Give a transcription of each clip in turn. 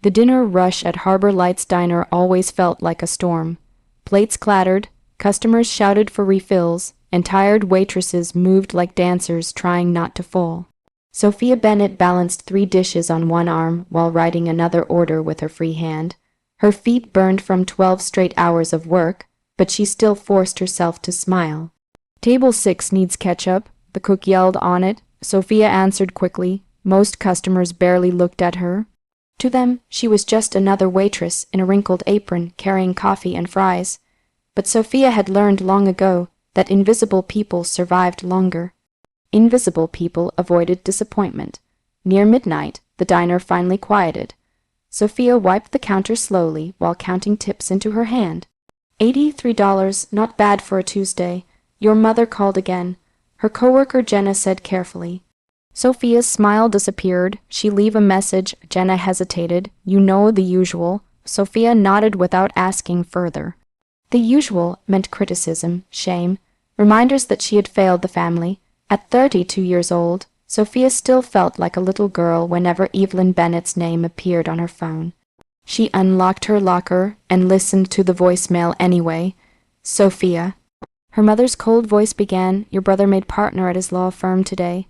The dinner rush at Harbor Lights Diner always felt like a storm. Plates clattered, customers shouted for refills, and tired waitresses moved like dancers trying not to fall. Sophia Bennett balanced 3 dishes on one arm while writing another order with her free hand. Her feet burned from 12 straight hours of work, but she still forced herself to smile. "Table 6 needs ketchup," the cook yelled on it. Sophia answered quickly. Most customers barely looked at her. To them, she was just another waitress in a wrinkled apron carrying coffee and fries. But Sophia had learned long ago that invisible people survived longer. Invisible people avoided disappointment. Near midnight, the diner finally quieted. Sophia wiped the counter slowly while counting tips into her hand. $83, not bad for a Tuesday. Your mother called again. Her coworker Jenna said carefully. Sophia's smile disappeared. She leave a message. Jenna hesitated. You know the usual. Sophia nodded without asking further. The usual meant criticism, shame, reminders that she had failed the family. At 32 years old, Sophia still felt like a little girl whenever Evelyn Bennett's name appeared on her phone. She unlocked her locker and listened to the voicemail anyway. Sophia. Her mother's cold voice began, "Your brother made partner at his law firm today.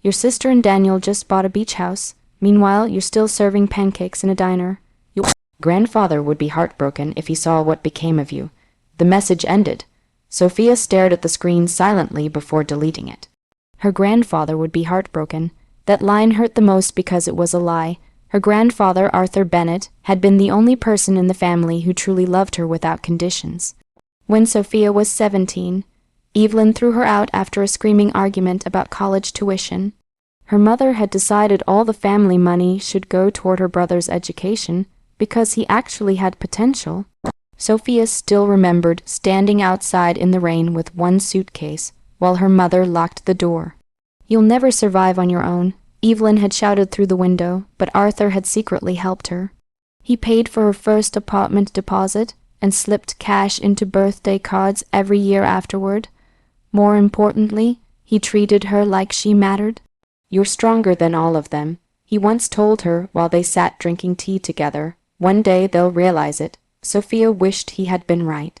Your sister and Daniel just bought a beach house. Meanwhile, you're still serving pancakes in a diner. Your grandfather would be heartbroken if he saw what became of you." The message ended. Sophia stared at the screen silently before deleting it. Her grandfather would be heartbroken. That line hurt the most because it was a lie. Her grandfather, Arthur Bennett, had been the only person in the family who truly loved her without conditions. When Sophia was 17, Evelyn threw her out after a screaming argument about college tuition. Her mother had decided all the family money should go toward her brother's education because he actually had potential. Sophia still remembered standing outside in the rain with one suitcase while her mother locked the door. "You'll never survive on your own," Evelyn had shouted through the window, but Arthur had secretly helped her. He paid for her first apartment deposit and slipped cash into birthday cards every year afterward. More importantly, he treated her like she mattered. "You're stronger than all of them," he once told her while they sat drinking tea together. "One day they'll realize it." Sophia wished he had been right.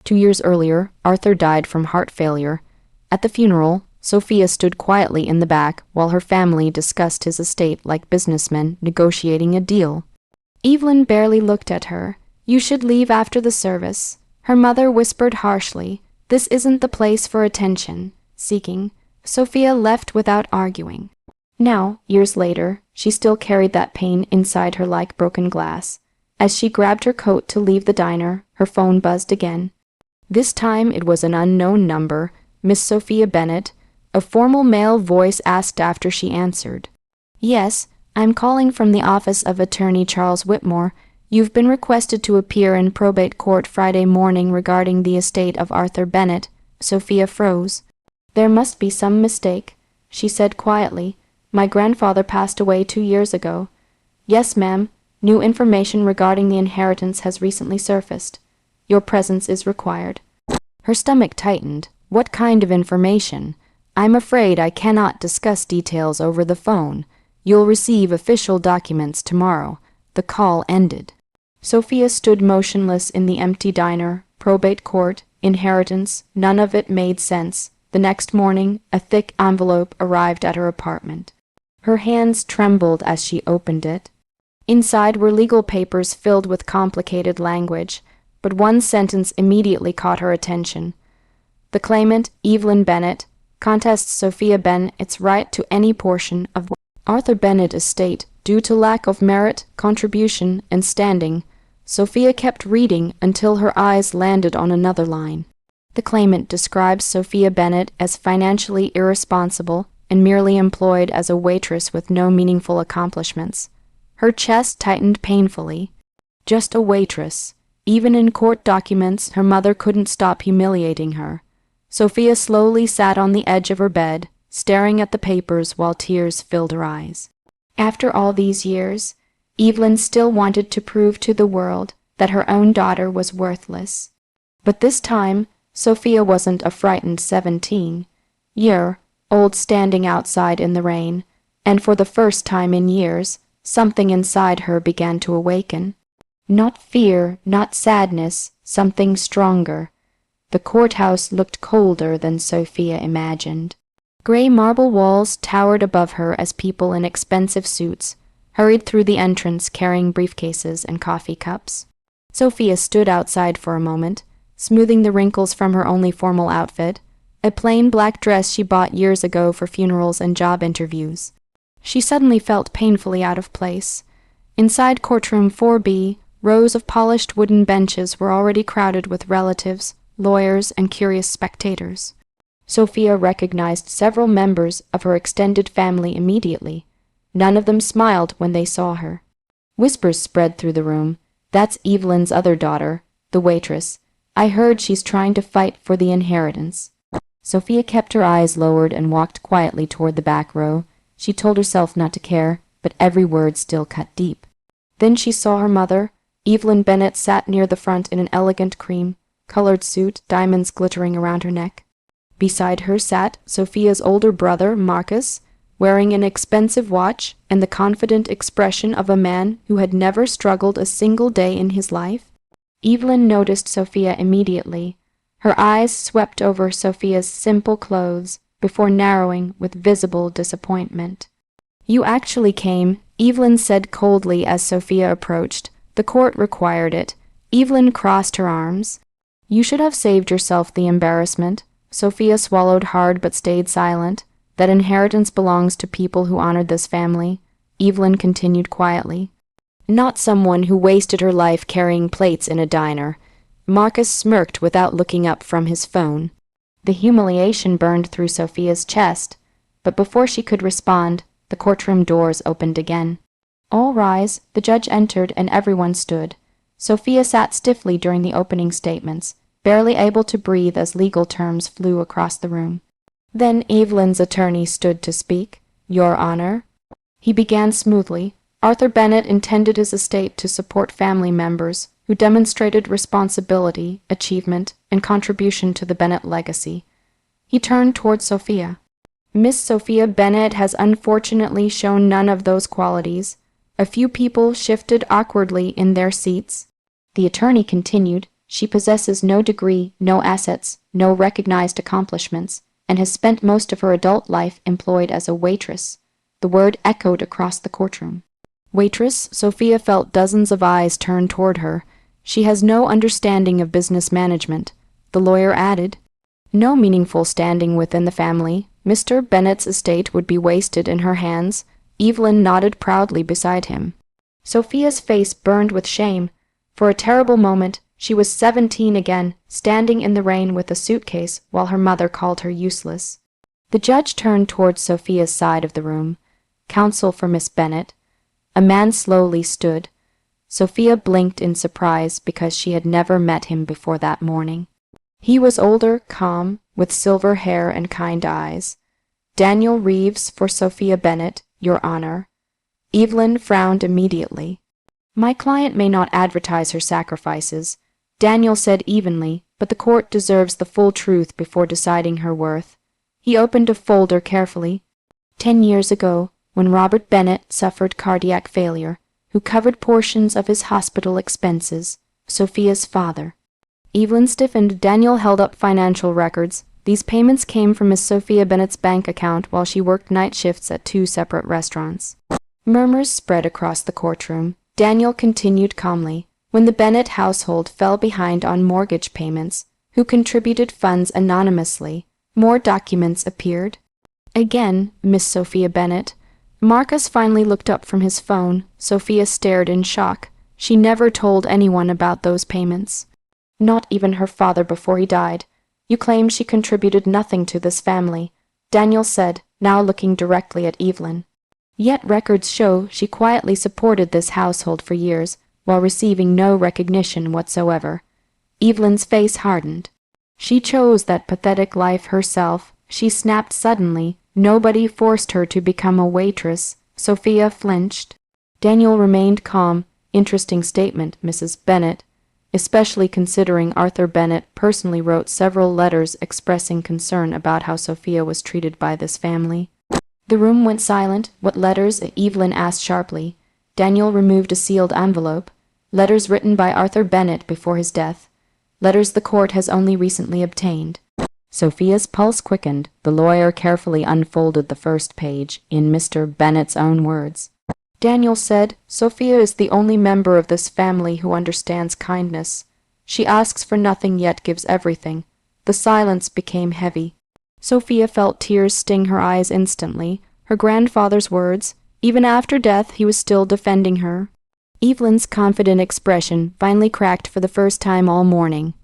2 years earlier, Arthur died from heart failure. At the funeral, Sophia stood quietly in the back while her family discussed his estate like businessmen negotiating a deal. Evelyn barely looked at her. "You should leave after the service." Her mother whispered harshly, "This isn't the place for attention seeking." Sophia left without arguing. Now, years later, she still carried that pain inside her like broken glass. As she grabbed her coat to leave the diner, her phone buzzed again. This time it was an unknown number, Miss Sophia Bennett. A formal male voice asked after she answered. "Yes, I'm calling from the office of Attorney Charles Whitmore. You've been requested to appear in probate court Friday morning regarding the estate of Arthur Bennett." Sophia froze. "There must be some mistake," she said quietly. "My grandfather passed away 2 years ago." "Yes, ma'am. New information regarding the inheritance has recently surfaced. Your presence is required." Her stomach tightened. What kind of information? "I'm afraid I cannot discuss details over the phone. You'll receive official documents tomorrow." The call ended. Sophia stood motionless in the empty diner. Probate court, inheritance, none of it made sense. The next morning, a thick envelope arrived at her apartment. Her hands trembled as she opened it. Inside were legal papers filled with complicated language, but one sentence immediately caught her attention. The claimant, Evelyn Bennett, contests Sophia Bennett's right to any portion of Arthur Bennett estate due to lack of merit, contribution, and standing. Sophia kept reading until her eyes landed on another line. The claimant describes Sophia Bennett as financially irresponsible and merely employed as a waitress with no meaningful accomplishments. Her chest tightened painfully. Just a waitress. Even in court documents, her mother couldn't stop humiliating her. Sophia slowly sat on the edge of her bed, staring at the papers while tears filled her eyes. After all these years, Evelyn still wanted to prove to the world that her own daughter was worthless. But this time, Sophia wasn't a frightened 17-year-old standing outside in the rain, and for the first time in years, Something inside her began to awaken. Not fear, not sadness, something stronger. The courthouse looked colder than Sophia imagined. Gray marble walls towered above her as people in expensive suits hurried through the entrance carrying briefcases and coffee cups. Sophia stood outside for a moment, smoothing the wrinkles from her only formal outfit, a plain black dress she bought years ago for funerals and job interviews. She suddenly felt painfully out of place. Inside courtroom 4B, rows of polished wooden benches were already crowded with relatives, lawyers, and curious spectators. Sophia recognized several members of her extended family immediately. None of them smiled when they saw her. Whispers spread through the room. "That's Evelyn's other daughter, the waitress. I heard she's trying to fight for the inheritance." Sophia kept her eyes lowered and walked quietly toward the back row. She told herself not to care, but every word still cut deep. Then she saw her mother. Evelyn Bennett sat near the front in an elegant cream-colored suit, diamonds glittering around her neck. Beside her sat Sophia's older brother, Marcus, wearing an expensive watch and the confident expression of a man who had never struggled a single day in his life. Evelyn noticed Sophia immediately. Her eyes swept over Sophia's simple clothes before narrowing with visible disappointment. "You actually came," Evelyn said coldly as Sophia approached. "The court required it." Evelyn crossed her arms. "You should have saved yourself the embarrassment." Sophia swallowed hard but stayed silent. "That inheritance belongs to people who honored this family," Evelyn continued quietly. "Not someone who wasted her life carrying plates in a diner." Marcus smirked without looking up from his phone. The humiliation burned through Sophia's chest, but before she could respond, the courtroom doors opened again. "All rise." The judge entered and everyone stood. Sophia sat stiffly during the opening statements, barely able to breathe as legal terms flew across the room. Then Evelyn's attorney stood to speak. "Your Honor." He began smoothly. Arthur Bennett intended his estate to support family members who demonstrated responsibility, achievement, and contribution to the Bennett legacy. He turned toward Sophia. "Miss Sophia Bennett has unfortunately shown none of those qualities." A few people shifted awkwardly in their seats. The attorney continued. "She possesses no degree, no assets, no recognized accomplishments, and has spent most of her adult life employed as a waitress." The word echoed across the courtroom. Waitress? Sophia felt dozens of eyes turn toward her. "She has no understanding of business management," the lawyer added. "No meaningful standing within the family. Mr. Bennett's estate would be wasted in her hands." Evelyn nodded proudly beside him. Sophia's face burned with shame. For a terrible moment, she was 17 again, standing in the rain with a suitcase while her mother called her useless. The judge turned towards Sophia's side of the room. "Counsel for Miss Bennett." A man slowly stood. Sophia blinked in surprise because she had never met him before that morning. He was older, calm, with silver hair and kind eyes. "Daniel Reeves for Sophia Bennett, Your Honor." Evelyn frowned immediately. "My client may not advertise her sacrifices," Daniel said evenly, "but the court deserves the full truth before deciding her worth." He opened a folder carefully. 10 years ago, when Robert Bennett suffered cardiac failure, who covered portions of his hospital expenses, Sophia's father. Evelyn stiffened. Daniel held up financial records. These payments came from Miss Sophia Bennett's bank account while she worked night shifts at 2 separate restaurants. Murmurs spread across the courtroom. Daniel continued calmly. "When the Bennett household fell behind on mortgage payments, who contributed funds anonymously, more documents appeared." "Again, Miss Sophia Bennett." Marcus finally looked up from his phone. Sophia stared in shock. She never told anyone about those payments. Not even her father before he died. "You claim she contributed nothing to this family," Daniel said, now looking directly at Evelyn. "Yet records show she quietly supported this household for years, while receiving no recognition whatsoever." Evelyn's face hardened. "She chose that pathetic life herself." She snapped suddenly. "Nobody forced her to become a waitress." Sophia flinched. Daniel remained calm. "Interesting statement, Mrs. Bennett, especially considering Arthur Bennett personally wrote several letters expressing concern about how Sophia was treated by this family." The room went silent. "What letters?" Evelyn asked sharply. Daniel removed a sealed envelope. Letters written by Arthur Bennett before his death. Letters the court has only recently obtained. Sophia's pulse quickened. The lawyer carefully unfolded the first page, in Mr. Bennett's own words. Daniel said, "Sophia is the only member of this family who understands kindness. She asks for nothing yet gives everything." The silence became heavy. Sophia felt tears sting her eyes instantly. Her grandfather's words, even after death he was still defending her. Evelyn's confident expression finally cracked for the first time all morning.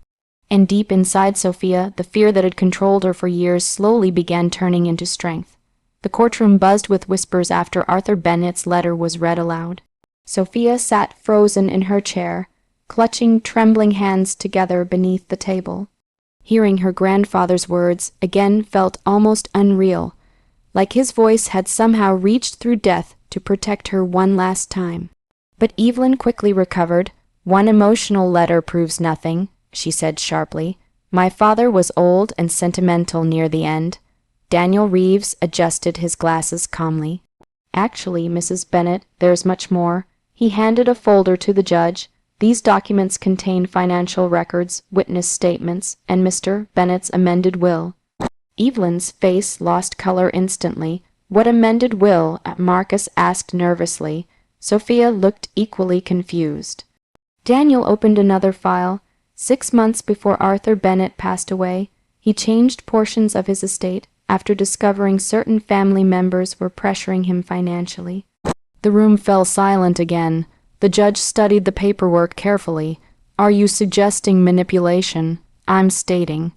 And deep inside Sophia, the fear that had controlled her for years slowly began turning into strength. The courtroom buzzed with whispers after Arthur Bennett's letter was read aloud. Sophia sat frozen in her chair, clutching trembling hands together beneath the table. Hearing her grandfather's words again felt almost unreal, like his voice had somehow reached through death to protect her one last time. But Evelyn quickly recovered. "One emotional letter proves nothing," she said sharply. "My father was old and sentimental near the end." Daniel Reeves adjusted his glasses calmly. "Actually, Mrs. Bennett, there's much more." He handed a folder to the judge. "These documents contain financial records, witness statements, and Mr. Bennett's amended will." Evelyn's face lost color instantly. "What amended will?" Marcus asked nervously. Sophia looked equally confused. Daniel opened another file. 6 months before Arthur Bennett passed away, he changed portions of his estate after discovering certain family members were pressuring him financially. The room fell silent again. The judge studied the paperwork carefully. "Are you suggesting manipulation?" "I'm stating."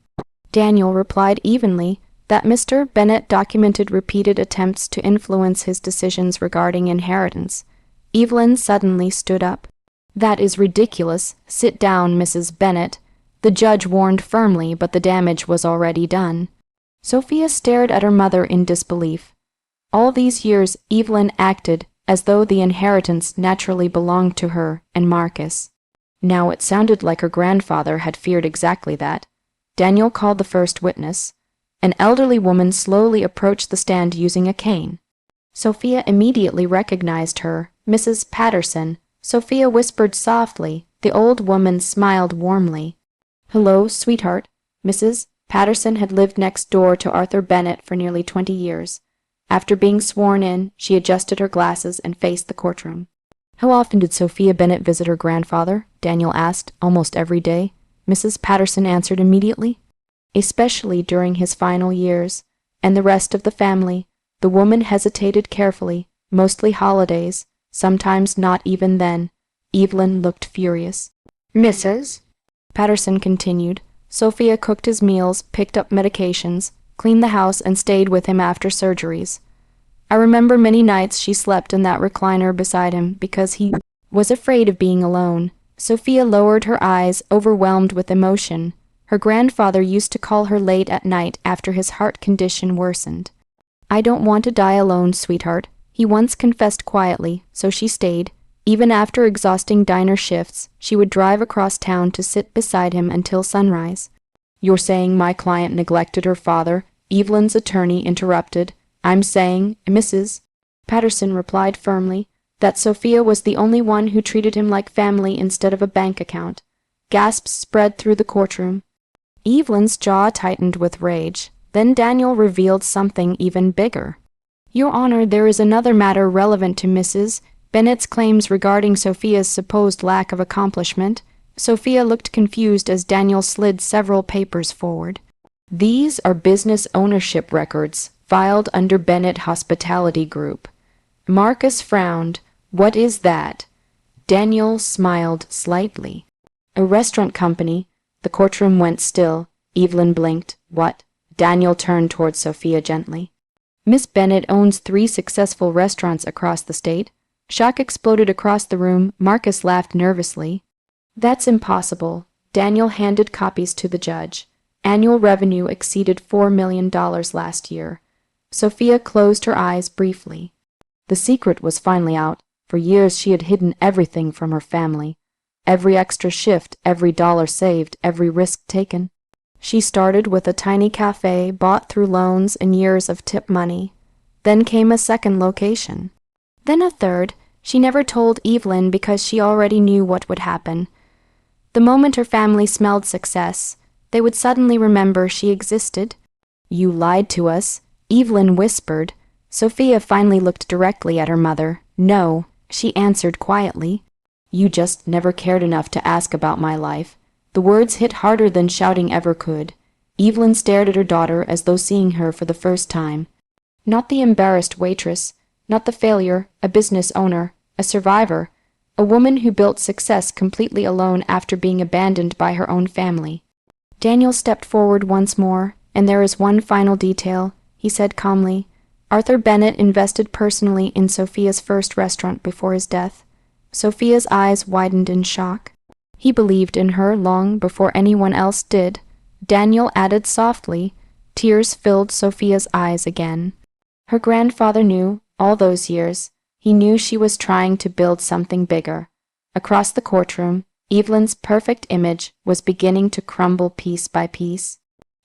Daniel replied evenly that Mr. Bennett documented repeated attempts to influence his decisions regarding inheritance. Evelyn suddenly stood up. "That is ridiculous. Sit down, Mrs. Bennett." The judge warned firmly, but the damage was already done. Sophia stared at her mother in disbelief. All these years Evelyn acted as though the inheritance naturally belonged to her and Marcus. Now it sounded like her grandfather had feared exactly that. Daniel called the first witness. An elderly woman slowly approached the stand using a cane. Sophia immediately recognized her, Mrs. Patterson. Sophia whispered softly. The old woman smiled warmly. "Hello, sweetheart." Mrs. Patterson had lived next door to Arthur Bennett for nearly 20 years. After being sworn in, she adjusted her glasses and faced the courtroom. "How often did Sophia Bennett visit her grandfather?" Daniel asked. "Almost every day." Mrs. Patterson answered immediately. "Especially during his final years. And the rest of the family." The woman hesitated carefully. "Mostly holidays. Sometimes not even then." Evelyn looked furious. "Mrs. Patterson continued. "Sophia cooked his meals, picked up medications, cleaned the house, and stayed with him after surgeries. I remember many nights she slept in that recliner beside him because he was afraid of being alone." Sophia lowered her eyes, overwhelmed with emotion. Her grandfather used to call her late at night after his heart condition worsened. "I don't want to die alone, sweetheart." He once confessed quietly, so she stayed. Even after exhausting diner shifts, she would drive across town to sit beside him until sunrise. "You're saying my client neglected her father?" Evelyn's attorney interrupted. "I'm saying," Mrs. Patterson replied firmly, "that Sophia was the only one who treated him like family instead of a bank account." Gasps spread through the courtroom. Evelyn's jaw tightened with rage. Then Daniel revealed something even bigger. "Your Honor, there is another matter relevant to Mrs. Bennett's claims regarding Sophia's supposed lack of accomplishment." Sophia looked confused as Daniel slid several papers forward. "These are business ownership records, filed under Bennett Hospitality Group." Marcus frowned. "What is that?" Daniel smiled slightly. "A restaurant company." The courtroom went still. Evelyn blinked. "What?" Daniel turned toward Sophia gently. "Miss Bennett owns 3 successful restaurants across the state." Shock exploded across the room. Marcus laughed nervously. "That's impossible." Daniel handed copies to the judge. Annual revenue exceeded $4 million last year. Sophia closed her eyes briefly. The secret was finally out. For years she had hidden everything from her family. Every extra shift, every dollar saved, every risk taken. She started with a tiny cafe bought through loans and years of tip money. Then came a second location. Then a third. She never told Evelyn because she already knew what would happen. The moment her family smelled success, they would suddenly remember she existed. "You lied to us," Evelyn whispered. Sophia finally looked directly at her mother. "No," she answered quietly. "You just never cared enough to ask about my life." The words hit harder than shouting ever could. Evelyn stared at her daughter as though seeing her for the first time. Not the embarrassed waitress, not the failure, a business owner, a survivor, a woman who built success completely alone after being abandoned by her own family. Daniel stepped forward once more, and there is one final detail, he said calmly. Arthur Bennett invested personally in Sophia's first restaurant before his death. Sophia's eyes widened in shock. He believed in her long before anyone else did. Daniel added softly. Tears filled Sophia's eyes again. Her grandfather knew, all those years, he knew she was trying to build something bigger. Across the courtroom, Evelyn's perfect image was beginning to crumble piece by piece.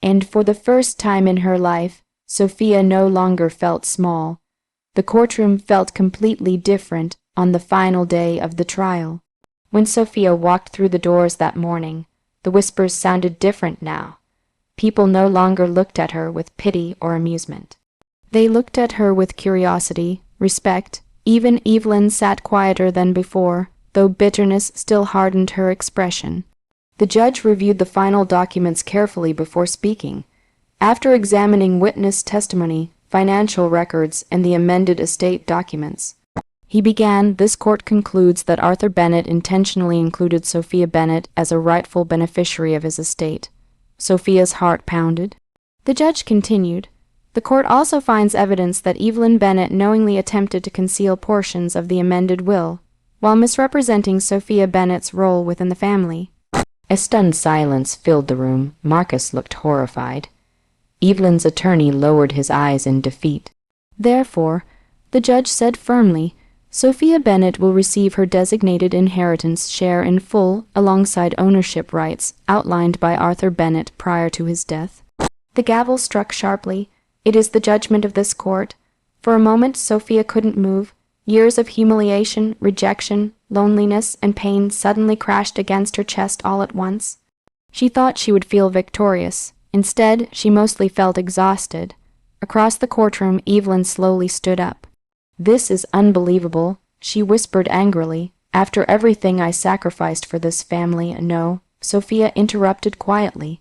And for the first time in her life, Sophia no longer felt small. The courtroom felt completely different on the final day of the trial. When Sophia walked through the doors that morning, the whispers sounded different now. People no longer looked at her with pity or amusement. They looked at her with curiosity, respect. Even Evelyn sat quieter than before, though bitterness still hardened her expression. The judge reviewed the final documents carefully before speaking. After examining witness testimony, financial records, and the amended estate documents, he began, "This court concludes that Arthur Bennett intentionally included Sophia Bennett as a rightful beneficiary of his estate." Sophia's heart pounded. The judge continued, "The court also finds evidence that Evelyn Bennett knowingly attempted to conceal portions of the amended will, while misrepresenting Sophia Bennett's role within the family." A stunned silence filled the room. Marcus looked horrified. Evelyn's attorney lowered his eyes in defeat. "Therefore," the judge said firmly, "Sophia Bennett will receive her designated inheritance share in full alongside ownership rights outlined by Arthur Bennett prior to his death." The gavel struck sharply. "It is the judgment of this court." For a moment Sophia couldn't move. Years of humiliation, rejection, loneliness, and pain suddenly crashed against her chest all at once. She thought she would feel victorious. Instead, she mostly felt exhausted. Across the courtroom, Evelyn slowly stood up. "This is unbelievable," she whispered angrily. "After everything I sacrificed for this family." "No," Sophia interrupted quietly.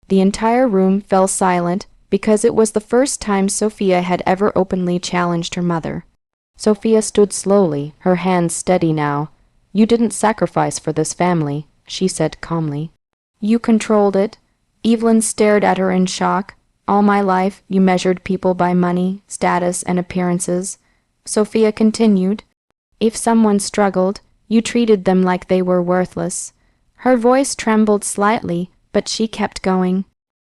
The entire room fell silent because it was the first time Sophia had ever openly challenged her mother. Sophia stood slowly, her hands steady now. "You didn't sacrifice for this family," she said calmly. "You controlled it." Evelyn stared at her in shock. "All my life, you measured people by money, status, and appearances." Sophia continued, "If someone struggled, you treated them like they were worthless." Her voice trembled slightly, but she kept going.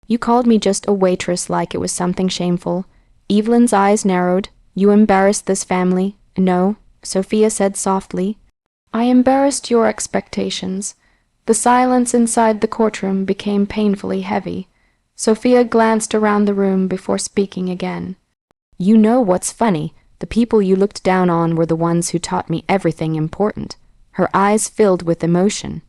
"You called me just a waitress like it was something shameful." Evelyn's eyes narrowed. "You embarrassed this family." "No," Sophia said softly. "I embarrassed your expectations." The silence inside the courtroom became painfully heavy. Sophia glanced around the room before speaking again. "You know what's funny? The people you looked down on were the ones who taught me everything important." Her eyes filled with emotion.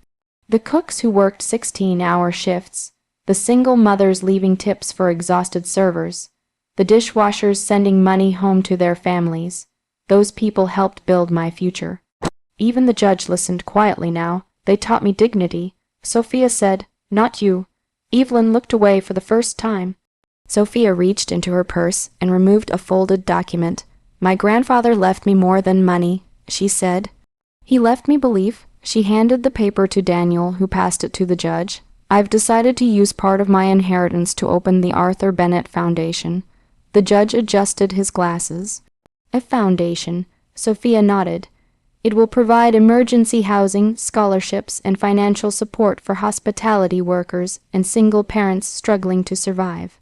The cooks who worked 16-hour shifts, the single mothers leaving tips for exhausted servers, the dishwashers sending money home to their families. Those people helped build my future. Even the judge listened quietly now. "They taught me dignity." Sophia said, "Not you." Evelyn looked away for the first time. Sophia reached into her purse and removed a folded document. "My grandfather left me more than money," she said. "He left me belief." She handed the paper to Daniel, who passed it to the judge. "I've decided to use part of my inheritance to open the Arthur Bennett Foundation." The judge adjusted his glasses. "A foundation," Sophia nodded. "It will provide emergency housing, scholarships, and financial support for hospitality workers and single parents struggling to survive."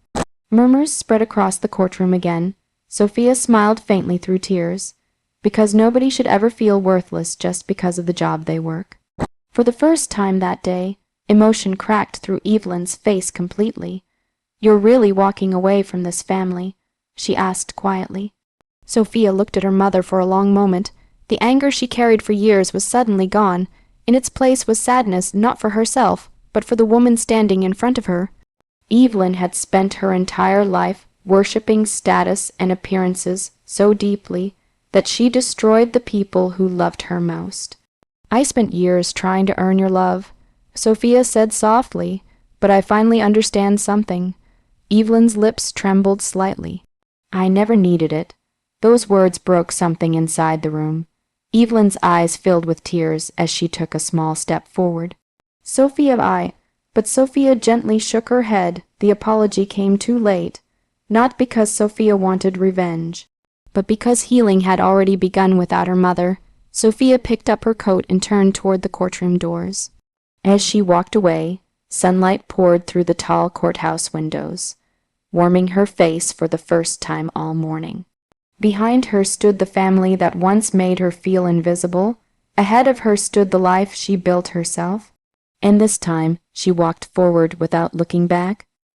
Murmurs spread across the courtroom again. Sophia smiled faintly through tears. Because nobody should ever feel worthless just because of the job they work. For the first time that day, emotion cracked through Evelyn's face completely. "You're really walking away from this family?" she asked quietly. Sophia looked at her mother for a long moment. The anger she carried for years was suddenly gone. In its place was sadness, not for herself, but for the woman standing in front of her. Evelyn had spent her entire life worshipping status and appearances so deeply that she destroyed the people who loved her most. "I spent years trying to earn your love," Sophia said softly, "but I finally understand something." Evelyn's lips trembled slightly. "I never needed it." Those words broke something inside the room. Evelyn's eyes filled with tears as she took a small step forward. But Sophia gently shook her head. The apology came too late, not because Sophia wanted revenge, but because healing had already begun without her mother. Sophia picked up her coat and turned toward the courtroom doors. As she walked away, sunlight poured through the tall courthouse windows, warming her face for the first time all morning. Behind her stood the family that once made her feel invisible. Ahead of her stood the life she built herself. And this time she walked forward without looking back.